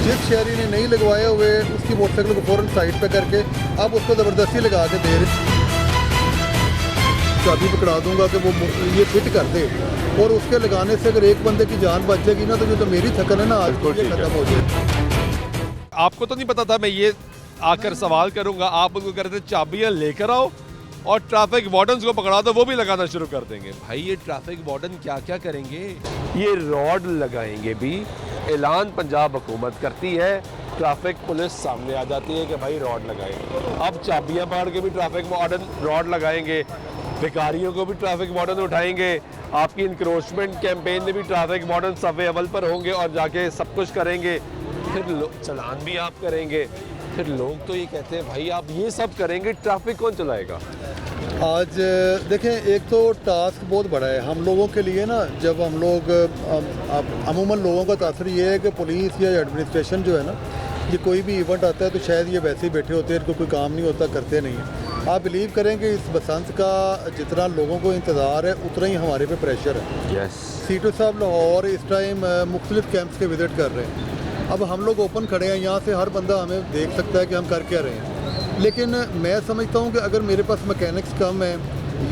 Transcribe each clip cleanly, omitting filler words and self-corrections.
जिस शहरी ने नहीं लगवाए हुए उसकी मोटरसाइकिल को फ़ौरन साइड पे करके अब उसको ज़बरदस्ती लगा के दे रहे, चाबी पकड़ा दूंगा कि वो ये फिट कर दे, और उसके लगाने से अगर एक बंदे की जान बच जाएगी ना, तो जो तो मेरी थकन है ना आज ये खत्म हो जाए। आपको तो नहीं पता था मैं ये आकर सवाल करूंगा, आप उनको कहते चाबियां लेकर आओ और ट्रैफिक वार्डन्स को पकड़ा दो, वो भी लगाना शुरू कर देंगे। भाई ये ट्रैफिक वार्डन क्या क्या करेंगे, ये रॉड लगाएंगे भी। ऐलान पंजाब हुकूमत करती है, ट्रैफिक पुलिस सामने आ जाती है कि भाई रॉड लगाएंगे। अब चाबियां पकड़ के भी ट्रैफिक वार्डन रॉड लगाएंगे, भिखारियों को भी ट्रैफिक वार्डन उठाएंगे, आपकी इंक्रोचमेंट कैंपेन में भी ट्रैफिक वार्डन सफ़े अव्वल पर होंगे और जाके सब कुछ करेंगे, फिर चलान भी आप करेंगे। फिर लोग तो ये कहते हैं भाई आप ये सब करेंगे, ट्रैफिक कौन चलाएगा। आज देखें, एक तो टास्क बहुत बड़ा है हम लोगों के लिए ना। जब हम लोग अमूमन लोगों का तासर ये है कि पुलिस या एडमिनिस्ट्रेशन जो है ना, ये कोई भी इवेंट आता है तो शायद ये वैसे ही बैठे होते हैं, इनको कोई काम नहीं होता, करते नहीं हैं। आप बिलीव करेंगे इस बसंत का जितना लोगों को इंतज़ार है उतना ही हमारे पे प्रेशर है। यस, सीटू साहब लाहौर इस टाइम मुख्तलिफ कैंप्स के विज़िट कर रहे हैं। अब हम लोग ओपन खड़े हैं, यहाँ से हर बंदा हमें देख सकता है कि हम कर क्या रहे हैं। लेकिन मैं समझता हूँ कि अगर मेरे पास मैकेनिक्स कम है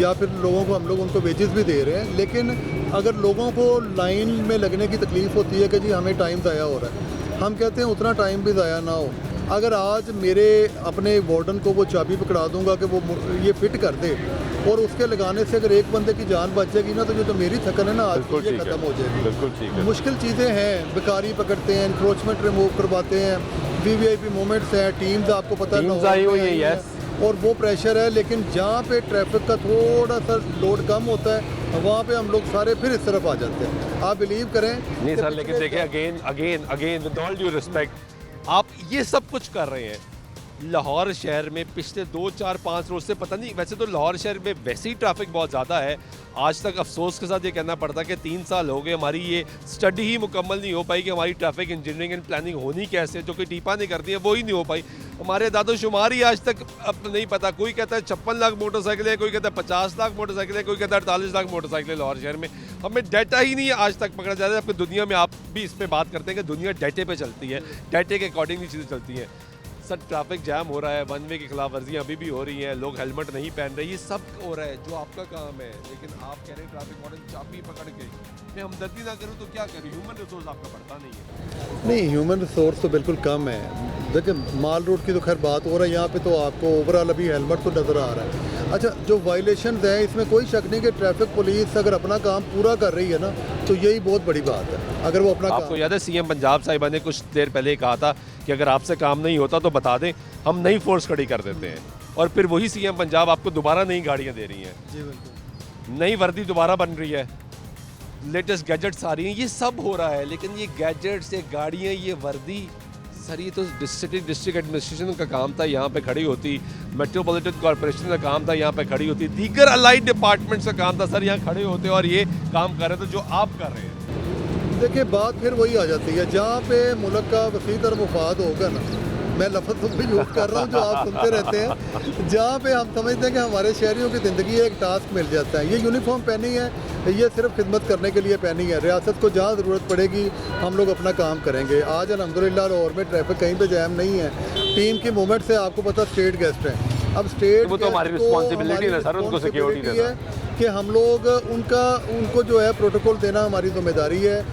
या फिर लोगों को हम लोग उनको वेजेस भी दे रहे हैं, लेकिन अगर लोगों को लाइन में लगने की तकलीफ़ होती है कि जी हमें टाइम ज़ाया हो रहा है, हम कहते हैं उतना टाइम भी ज़ाया ना हो। अगर आज मेरे अपने वार्डन को वो चाबी पकड़ा दूंगा कि वो ये फिट कर दे, और उसके लगाने से अगर एक बंदे की जान बच जाएगी ना, तो जो तो मेरी थकन है ना आज ये खत्म हो जाएगी। बिल्कुल ठीक है। मुश्किल चीज़ें हैं, बेकारी पकड़ते हैं, इंक्रोचमेंट रिमूव करवाते हैं, वीवीआईपी मोमेंट्स हैं, टीम्स आपको पता है और वो प्रेशर है। लेकिन जहाँ पे ट्रैफिक का थोड़ा सा लोड कम होता है वहाँ पे हम लोग सारे फिर इस तरफ आ जाते हैं। आप बिलीव करें नहीं सर, लेकिन देखिए again with all due respect, आप ये सब कुछ कर रहे हैं लाहौर शहर में पिछले 2, 4, 5 रोज से। पता नहीं, वैसे तो लाहौर शहर में वैसे ही ट्रैफिक बहुत ज़्यादा है। आज तक अफसोस के साथ ये कहना पड़ता है कि 3 साल हो गए हमारी ये स्टडी ही मुकम्मल नहीं हो पाई कि हमारी ट्रैफिक इंजीनियरिंग एंड प्लानिंग होनी कैसे, जो कि टीपा ने कर दी है वो ही नहीं हो पाई। हमारे दादोशुमार ही आज तक अब नहीं पता। कोई कहता है 56 लाख मोटरसाइकिल है, कोई कहता है 50 लाख मोटरसाइकिल है, कोई कहता है 48 लाख मोटरसाइकिल है लाहौर शहर में। हमें डाटा ही नहीं आज तक पकड़ा जा रहा है। अपनी दुनिया में आप भी इस पर बात करते हैं कि दुनिया डाटे पे चलती है, डाटे के अकॉर्डिंग ही चीज़ें चलती हैं। सर ट्रैफिक जैम हो रहा है, वन वे की खिलाफ वर्जियाँ अभी भी हो रही हैं, लोग हेलमेट नहीं पहन रहे, ये सब हो रहा है जो आपका काम है। लेकिन आप कह रहे हैं ट्रैफिक वार्डन चाबी पकड़ के, मैं हमदर्दी ना करूँ तो क्या करूँ, ह्यूमन रिसोर्स आपका बढ़ता नहीं है। नहीं, ह्यूमन रिसोर्स तो बिल्कुल कम है। देखिए माल रोड की तो खैर बात हो रहा है, यहाँ पे तो आपको ओवरऑल अभी हेलमेट तो नज़र आ रहा है। अच्छा, जो वायलेशन हैं इसमें कोई शक नहीं कि ट्रैफिक पुलिस अगर अपना काम पूरा कर रही है ना, तो यही बहुत बड़ी बात है। अगर वो अपना आपको याद है सीएम पंजाब साहिबा ने कुछ देर पहले कहा था कि अगर आपसे काम नहीं होता तो बता दें, हम नई फोर्स खड़ी कर देते हैं। और फिर वही सीएम पंजाब आपको दोबारा नई गाड़ियाँ दे रही हैं। जी बिल्कुल, नई वर्दी दोबारा बन रही है, लेटेस्ट गैजेट्स आ रही हैं, ये सब हो रहा है। लेकिन ये गैजेट्स, ये गाड़ियाँ, ये वर्दी, सर ये तो डिस्ट्रिक्ट एडमिनिस्ट्रेशन का काम था, यहाँ पे खड़ी होती। मेट्रोपॉलिटन कॉर्पोरेशन का काम था, यहाँ पे खड़ी होती। दीगर अलाइड डिपार्टमेंट्स का काम था सर, यहाँ खड़े होते और ये काम कर रहे थे जो आप कर रहे हैं। देखिए बात फिर वही आ जाती है, जहाँ पे मुल्क का वसी तर मुफाद होगा ना, मैं लफ्ज़ तो यूज़ कर रहा हूँ जो आप सुनते रहते हैं, जहाँ पे हम समझते हैं कि हमारे शहरियों की ज़िंदगी एक टास्क मिल जाता है। ये यूनिफॉर्म पहनी है, ये सिर्फ खिदमत करने के लिए पहनी है। रियासत को जहाँ ज़रूरत पड़ेगी हम लोग अपना काम करेंगे। आज अल्हम्दुलिल्लाह लाहौर में ट्रैफिक कहीं पे जैम नहीं है। टीम की मूवमेंट से आपको पता स्टेट गेस्ट हैं, अब स्टेट वो तो हमारी रिस्पॉन्सिबिलिटी है सर, उनको सिक्योरिटी देना है कि हम लोग उनको जो है प्रोटोकॉल देना हमारी जिम्मेदारी है।